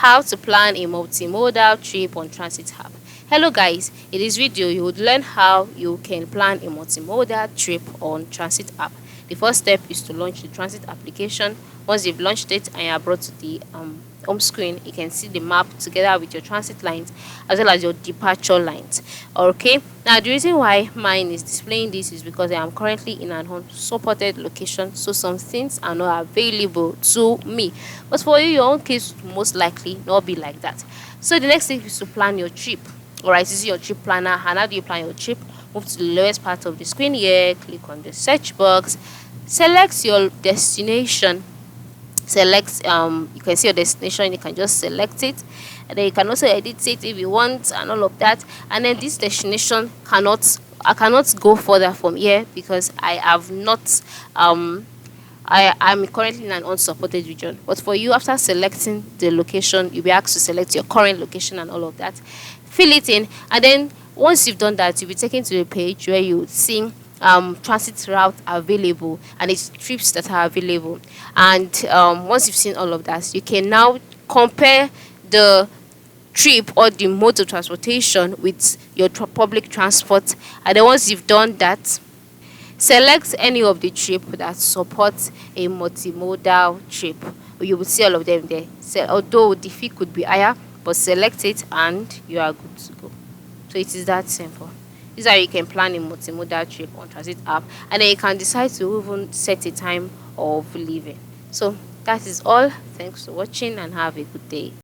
how to plan a multimodal trip on Transit app. Hello guys, in this video you would learn how you can plan a multimodal trip on Transit app. The first step is to launch the Transit application. Once you've launched it and you are brought to the home screen, you can see the map together with your transit lines as well as your departure lines. Okay, now the reason why mine is displaying this is because I am currently in an unsupported location, so some things are not available to me. But for you, your own case would most likely not be like that. So the next step is to plan your trip. Alright, this is your trip planner. And how do you plan your trip? Move to the lowest part of the screen here, click on the search box, select your destination. Select you can see your destination, you can just select it, and then you can also edit it if you want and all of that. And then this destination I cannot go further from here because I have not I'm currently in an unsupported region. But for you, after selecting the location, you'll be asked to select your current location and all of that, fill it in, and then once you've done that, you'll be taken to a page where you see transit route available and its trips that are available. And once you've seen all of that, you can now compare the trip or the mode of transportation with your public transport. And then once you've done that, select any of the trip that supports a multimodal trip. You will see all of them there. So although the fee could be higher, but select it and you are good to go. So it is that simple. This is how you can plan a multimodal trip on Transit app, and then you can decide to even set a time of leaving. So that is all. Thanks for watching and have a good day.